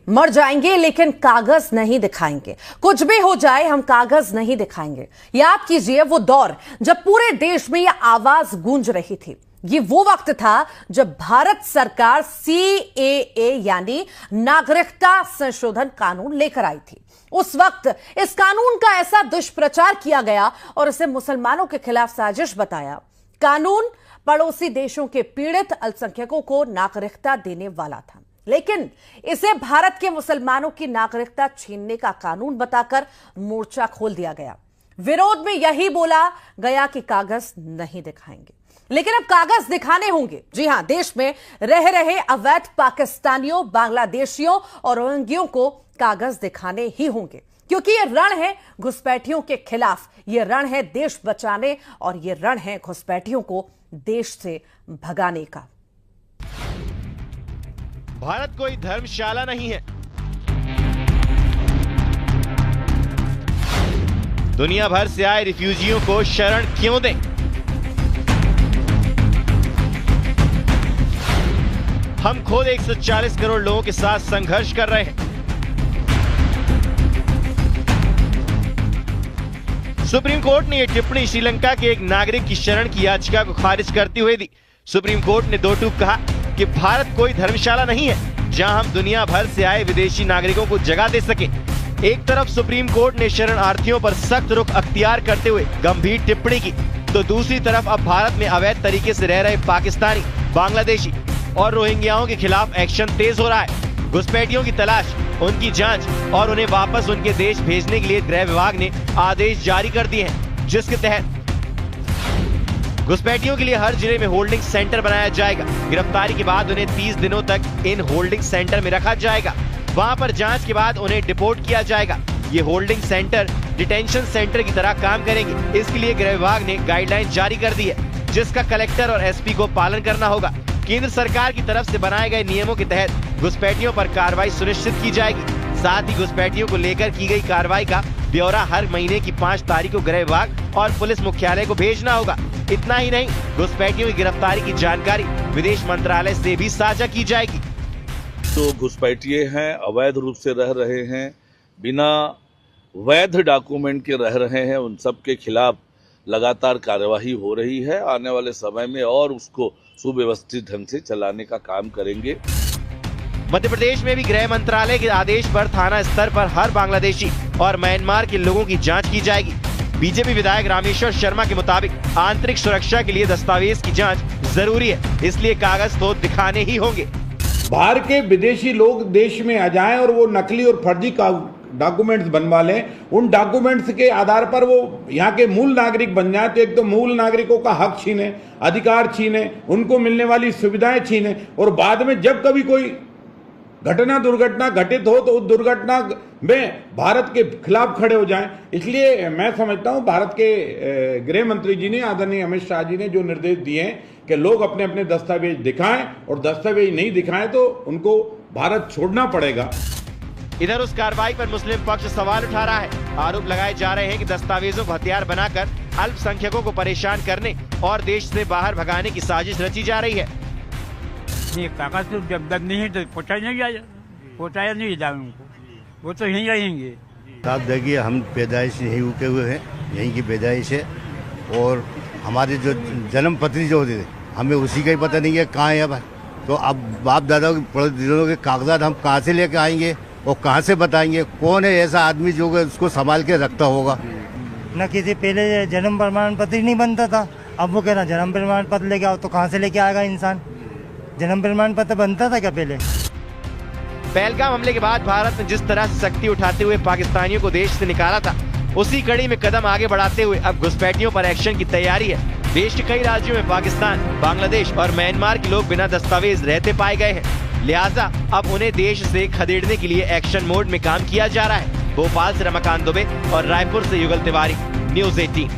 मर जाएंगे लेकिन कागज नहीं दिखाएंगे। कुछ भी हो जाए हम कागज नहीं दिखाएंगे। याद कीजिए वो दौर जब पूरे देश में यह आवाज गूंज रही थी। ये वो वक्त था जब भारत सरकार CAA यानी नागरिकता संशोधन कानून लेकर आई थी। उस वक्त इस कानून का ऐसा दुष्प्रचार किया गया और इसे मुसलमानों के खिलाफ साजिश बताया। कानून पड़ोसी देशों के पीड़ित अल्पसंख्यकों को नागरिकता देने वाला था, लेकिन इसे भारत के मुसलमानों की नागरिकता छीनने का कानून बताकर मोर्चा खोल दिया गया। विरोध में यही बोला गया कि कागज नहीं दिखाएंगे, लेकिन अब कागज दिखाने होंगे। जी हां, देश में रह रहे अवैध पाकिस्तानियों, बांग्लादेशियों और रोहिंग्यों को कागज दिखाने ही होंगे, क्योंकि यह रण है घुसपैठियों के खिलाफ, यह रण है देश बचाने और यह रण है घुसपैठियों को देश से भगाने का। भारत कोई धर्मशाला नहीं है। दुनिया भर से आए रिफ्यूजियों को शरण क्यों दें? हम खुद 140 करोड़ लोगों के साथ संघर्ष कर रहे हैं। सुप्रीम कोर्ट ने यह टिप्पणी श्रीलंका के एक नागरिक की शरण की याचिका को खारिज करते हुए दी। सुप्रीम कोर्ट ने दो टूक कहा कि भारत कोई धर्मशाला नहीं है जहां हम दुनिया भर से आए विदेशी नागरिकों को जगह दे सके। एक तरफ सुप्रीम कोर्ट ने शरणार्थियों पर सख्त रुख अख्तियार करते हुए गंभीर टिप्पणी की, तो दूसरी तरफ अब भारत में अवैध तरीके से रह रहे पाकिस्तानी, बांग्लादेशी और रोहिंग्याओं के खिलाफ एक्शन तेज हो रहा है। घुसपैठियों की तलाश, उनकी जांच और उन्हें वापस उनके देश भेजने के लिए गृह विभाग ने आदेश जारी कर दिए हैं, जिसके तहत घुसपैठियों के लिए हर जिले में होल्डिंग सेंटर बनाया जाएगा। गिरफ्तारी के बाद उन्हें 30 दिनों तक इन होल्डिंग सेंटर में रखा जाएगा। वहां पर जांच के बाद उन्हें डिपोर्ट किया जाएगा। ये होल्डिंग सेंटर डिटेंशन सेंटर की तरह काम करेंगे। इसके लिए गृह विभाग ने गाइडलाइन जारी कर दी है, जिसका कलेक्टर और SP को पालन करना होगा। केंद्र सरकार की तरफ से बनाए गए नियमों के तहत घुसपैठियों पर कार्रवाई सुनिश्चित की जाएगी। साथ ही घुसपैठियों को लेकर की गई कार्रवाई का ब्यौरा हर महीने की 5 तारीख को गृह विभाग और पुलिस मुख्यालय को भेजना होगा। इतना ही नहीं, घुसपैठियों की गिरफ्तारी की जानकारी विदेश मंत्रालय से भी साझा की जाएगी। तो घुसपैठिए हैं, अवैध रूप से रह रहे हैं, बिना वैध डॉक्यूमेंट के रह रहे हैं, उन सब के खिलाफ लगातार कार्यवाही हो रही है। आने वाले समय में और उसको सुव्यवस्थित ढंग से चलाने का काम करेंगे। मध्य प्रदेश में भी गृह मंत्रालय के आदेश पर थाना स्तर पर हर बांग्लादेशी और म्यांमार के लोगों की जांच की जाएगी। बीजेपी विधायक रामेश्वर शर्मा के मुताबिक आंतरिक सुरक्षा के लिए दस्तावेज की जांच जरूरी है, इसलिए कागज तो दिखाने ही होंगे। बाहर के विदेशी लोग देश में आ जाएं और वो नकली और फर्जी डॉक्यूमेंट्स बनवा लें, उन डॉक्यूमेंट्स के आधार पर वो यहाँ के मूल नागरिक बन जाए, तो एक तो मूल नागरिकों का हक छीने, अधिकार छीने, उनको मिलने वाली सुविधाएं छीने, और बाद में जब कभी कोई घटना दुर्घटना घटित हो तो उस दुर्घटना में भारत के खिलाफ खड़े हो जाएं। इसलिए मैं समझता हूं भारत के गृह मंत्री जी ने, आदरणीय अमित शाह जी ने जो निर्देश दिए हैं कि लोग अपने अपने दस्तावेज दिखाएं, और दस्तावेज नहीं दिखाएं तो उनको भारत छोड़ना पड़ेगा। इधर उस कार्रवाई पर मुस्लिम पक्ष सवाल उठा रहा है। आरोप लगाए जा रहे हैं कि दस्तावेजों को हथियार बनाकर अल्पसंख्यकों को परेशान करने और देश से बाहर भगाने की साजिश रची जा रही है। ये कागज तो जब तक नहीं है तो पहुँचाया नहीं जाए उनको, वो तो यहीं रहेंगे। साथ देखिए, हम पैदाइश यहीं रुके हुए हैं, यहीं की पैदाइश है, और हमारे जो जन्म पत्री जो होते थे हमें उसी का ही पता नहीं है कहाँ है। तो अब बाप दादा के कागजात हम कहाँ से लेके आएंगे और कहाँ से बताएंगे? कौन है ऐसा आदमी जो उसको संभाल के रखता होगा? न किसी पहले जन्म प्रमाण पत्र नहीं बनता था, अब वो कह रहा जन्म प्रमाण पत्र लेके आओ, तो कहाँ से लेके आएगा इंसान? जन्म प्रमाण पत्र बनता था क्या पहले? पहलगाम हमले के बाद भारत ने जिस तरह से सख्ती उठाते हुए पाकिस्तानियों को देश से निकाला था, उसी कड़ी में कदम आगे बढ़ाते हुए अब घुसपैठियों पर एक्शन की तैयारी है। देश के कई राज्यों में पाकिस्तान, बांग्लादेश और म्यांमार के लोग बिना दस्तावेज रहते पाए गए हैं, लिहाजा अब उन्हें देश से खदेड़ने के लिए एक्शन मोड में काम किया जा रहा है। भोपाल से रमाकांत दुबे और रायपुर से युगल तिवारी, न्यूज़ 18।